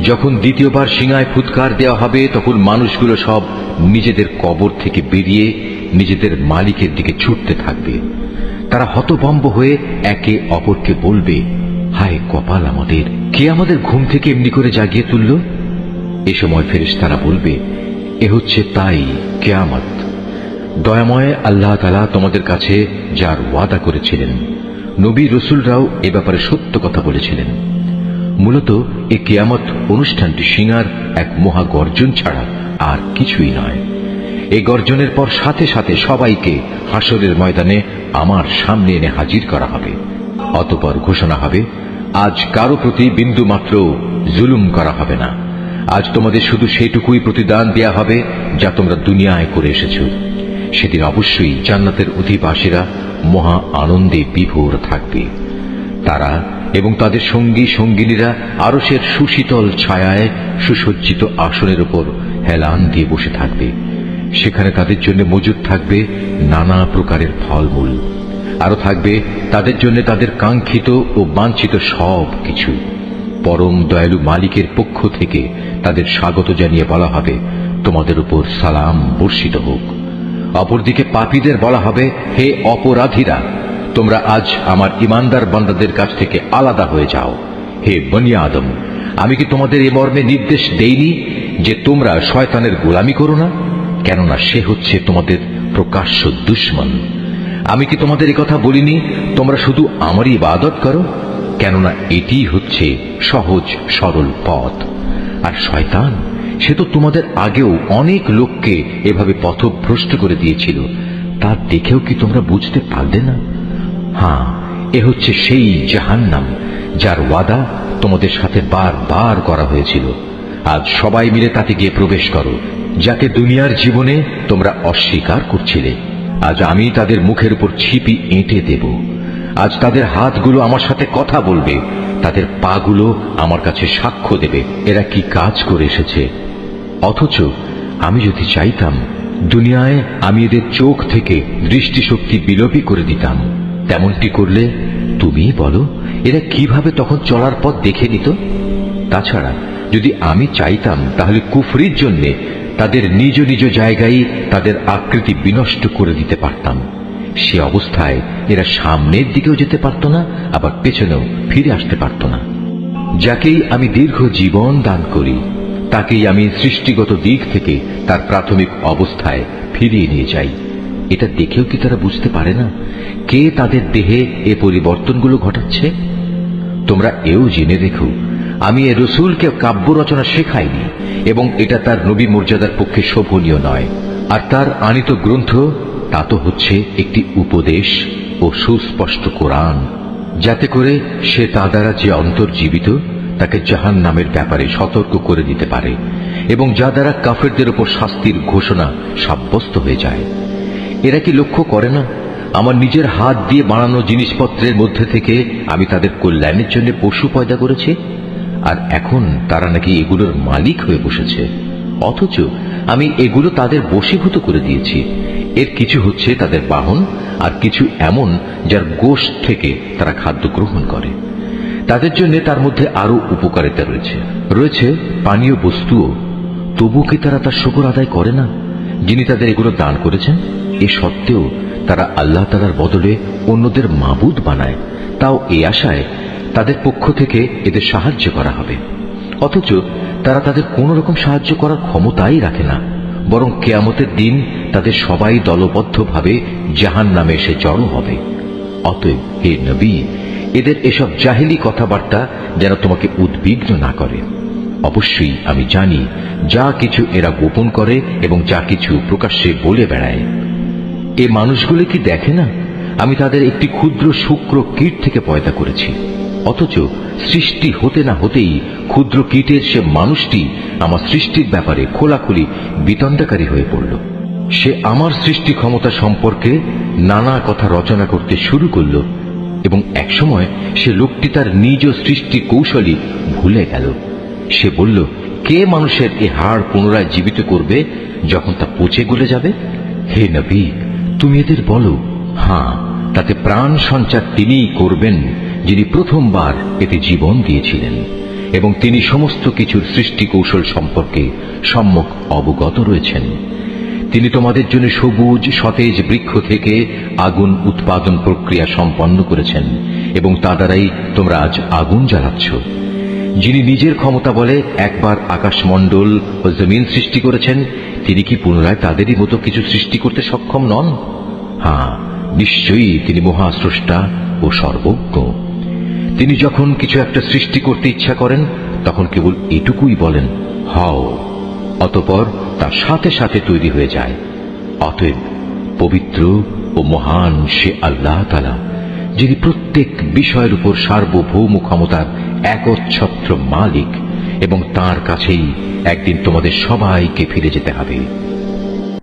যখন দ্বিতীয়বার সিঙায় ফুৎকার দেওয়া হবে তখন মানুষগুলো সব নিজেদের কবর থেকে বেরিয়ে নিজেদের মালিকের দিকে ছুটতে থাকবে। তারা হতভম্ব হয়ে একে অপরকে বলবে, হায় কপাল আমাদের, কে আমাদের ঘুম থেকে এমনি করে জাগিয়ে তুলল? এ সময় ফেরেশতারা বলবে, এ হচ্ছে তাই কিয়ামত। দয়াময় আল্লাহ তাআলা তোমাদের কাছে যার ওয়াদা করেছিলেন, নবী রসুলরাও এ ব্যাপারে সত্য কথা বলেছিলেন। মূলত এই কিয়ামত অনুষ্ঠানটি সিঙার এক মহা গর্জন ছাড়া আর কিছুই নয়। এই গর্জনের পর সাথে সাথে সবাইকে হাসরের ময়দানে আমার সামনে এনে হাজির করা হবে। অতঃপর ঘোষণা হবে, আজ কারো প্রতি বিন্দু মাত্র জুলুম করা হবে না। আজ তোমাদের শুধু সেইটুকুই প্রতিদান দেয়া হবে যা তোমরা দুনিয়ায় করে এসেছ। সেদিন অবশ্যই জান্নাতের অধিবাসীরা মহা আনন্দে বিভোর থাকবে। তারা এবং তাদের সঙ্গী সঙ্গিনীরা আরশের সুশীতল ছায়ায় সুসজ্জিত আসনের উপর হেলান দিয়ে বসে থাকবে। সেখানে তাদের জন্য মজুদ থাকবে নানা প্রকারের ফলমূল, আরো থাকবে তাদের জন্য তাদের কাঙ্ক্ষিত ও বাঞ্ছিত সব কিছু। পরম দয়ালু মালিকের পক্ষ থেকে তাদের স্বাগত জানিয়ে বলা হবে, তোমাদের উপর সালাম বর্ষিত হোক। অপরদিকে পাপীদের বলা হবে, হে অপরাধীরা, তোমরা আজ আমার ইমানদার বান্দাদের কাছ থেকে আলাদা হয়ে যাও। হে বনি আদম, আমি কি তোমাদের এ মর্মে নির্দেশ দেইনি যে তোমরা শয়তানের গোলামি করো না? কেননা সে হচ্ছে তোমাদের প্রকাশ্য দুশমন। আমি কি তোমাদের এ কথা বলিনি তোমরা শুধু আমারই ইবাদত করো? কেননা এটি হচ্ছে সহজ সরল পথ। আর শয়তান, সে তো তোমাদের আগেও অনেক লোককে এভাবে পথভ্রষ্ট করে দিয়েছিল। তা দেখেও কি তোমরা বুঝতে পারলে না? হ্যাঁ, এ হচ্ছে সেই জাহান্নাম যার ওয়াদা তোমাদের সাথে বারবার করা হয়েছিল। আজ সবাই মিলে তাতে গিয়ে প্রবেশ করো, যাকে দুনিয়ার জীবনে তোমরা অস্বীকার করছিলে। আজ আমি তাদের মুখের উপর ছিপি এঁটে দেব। আজ তাদের হাতগুলো আমার সাথে কথা বলবে, তাদের পাগুলো আমার কাছে সাক্ষ্য দেবে এরা কি কাজ করে এসেছে। অথচ আমি যদি চাইতাম, দুনিয়ায় আমি এদের চোখ থেকে দৃষ্টিশক্তি বিলোপী করে দিতাম। তেমনটি করলে তুমি বলো এরা কিভাবে তখন চলার পথ দেখে নিত? তাছাড়া যদি আমি চাইতাম তাহলে কুফরির জন্য তাদের নিজ নিজ জায়গায় তাদের আকৃতি বিনষ্ট করে দিতে পারতাম। সে অবস্থায় এরা সামনের দিকেও যেতে পারত না, আবার পেছনেও ফিরে আসতে পারত না। যাকেই আমি দীর্ঘ জীবন দান করি তাকেই আমি সৃষ্টিগত দিক থেকে তার প্রাথমিক অবস্থায় ফিরিয়ে নিয়ে যাই। এটা দেখেও কি তারা বুঝতে পারে না কে তাদের দেহে এ পরিবর্তনগুলো ঘটাচ্ছে? তোমরা এও জেনে রেখো, আমি এ রসুলকে কাব্য রচনা শেখাইনি এবং এটা তার নবী মর্যাদার পক্ষে শোভনীয় নয়। আর তার আনিত গ্রন্থ তা তো হচ্ছে একটি উপদেশ ও সুস্পষ্ট কোরআন, যাতে করে সে তা দ্বারা যে অন্তর্জীবিত তাকে জাহান্নামের ব্যাপারে সতর্ক করে দিতে পারে এবং যা দ্বারা কাফেরদের উপর শাস্তির ঘোষণা সাব্যস্ত হয়ে যায়। এরা কি লক্ষ্য করে না আমার নিজের হাত দিয়ে বানানো জিনিসপত্রের মধ্যে থেকে আমি তাদের কল্যাণের জন্য পশু পয়দা করেছি, আর এখন তারা নাকি এগুলোর মালিক হয়ে বসেছে। অথচ আমি এগুলো তাদের বশীভূত করে দিয়েছি। এর কিছু হচ্ছে তাদের বাহন, আর কিছু এমন যার গোশত থেকে তারা খাদ্য গ্রহণ করে। তাদের জন্য তার মধ্যে আরো উপকারিতা রয়েছে পানীয় বস্তুও। তবু কি তারা তার শুকর আদায় করে না, যিনি তাদের এগুলো দান করেছেন? এ সত্ত্বেও তারা আল্লাহ তাআলার বদলে অন্যদের মাবুদ বানায়, তাও এই আশায় তাদের পক্ষ থেকে এদের সাহায্য করা হবে। অথচ তারা তাদের কোন রকম সাহায্য করার ক্ষমতাই রাখে না, বরং কিয়ামতের দিন তাদের সবাই দলবদ্ধভাবে জাহান্নামে এসে জড়ো হবে। অতএব হে নবী, এদের এসব জাহেলি কথাবার্তা যেন তোমাকে উদ্বিগ্ন না করে। অবশ্যই আমি জানি যা কিছু এরা গোপন করে এবং যা কিছু প্রকাশ্যে বলে বেড়ায়। এ মানুষগুলো কি দেখে না আমি তাদের একটি ক্ষুদ্র শুক্র কীট থেকে পয়দা করেছি? অথচ সৃষ্টি হতে না হতেই ক্ষুদ্র কীটের সে মানুষটি আমার সৃষ্টির ব্যাপারে খোলাখুলি বিতণ্ডাকারী হয়ে পড়ল। সে আমার সৃষ্টি ক্ষমতা সম্পর্কে নানা কথা রচনা করতে শুরু করল এবং একসময় সে লোকটি তার নিজ সৃষ্টি কৌশলী ভুলে গেল। সে বলল, কে মানুষের এ হাড় পুনরায় জীবিত করবে যখন তা পচে গলে যাবে? হে নবী, তুমি এদের বলো, হ্যাঁ, তাতে প্রাণ সঞ্চার তিনিই করবেন যিনি প্রথমবার এতে জীবন দিয়েছিলেন। এবং তিনি সমস্ত কিছুর সৃষ্টি কৌশল সম্পর্কে সম্যক অবগত রয়েছেন। তিনি তোমাদের জন্য সবুজ সতেজ বৃক্ষ থেকে আগুন উৎপাদন প্রক্রিয়া সম্পন্ন করেছেন এবং তা দ্বারাই তোমরা আজ আগুন জ্বালাচ্ছ। যিনি নিজের ক্ষমতা বলে একবার আকাশমণ্ডল ও জমিন সৃষ্টি করেছেন, তিনি কি পুনরায় তাদেরই মতো কিছু সৃষ্টি করতে সক্ষম নন? হ্যাঁ, নিশ্চয়ই তিনি মহাস্রষ্টা ও সর্বজ্ঞ। তিনি যখন কিছু একটা সৃষ্টি করতে ইচ্ছা করেন তখন কেবল এটুকুই বলেন, হও, অতঃপর তার সাথে সাথে তৈরি হয়ে যায়। অতএব পবিত্র ও মহান সে আল্লাহ তাআলা, যিনি প্রত্যেক বিষয়ের উপর সার্বভৌম ক্ষমতার একচ্ছত্র মালিক, এবং তার কাছেই একদিন তোমাদের সবাইকে ফিরে যেতে হবে।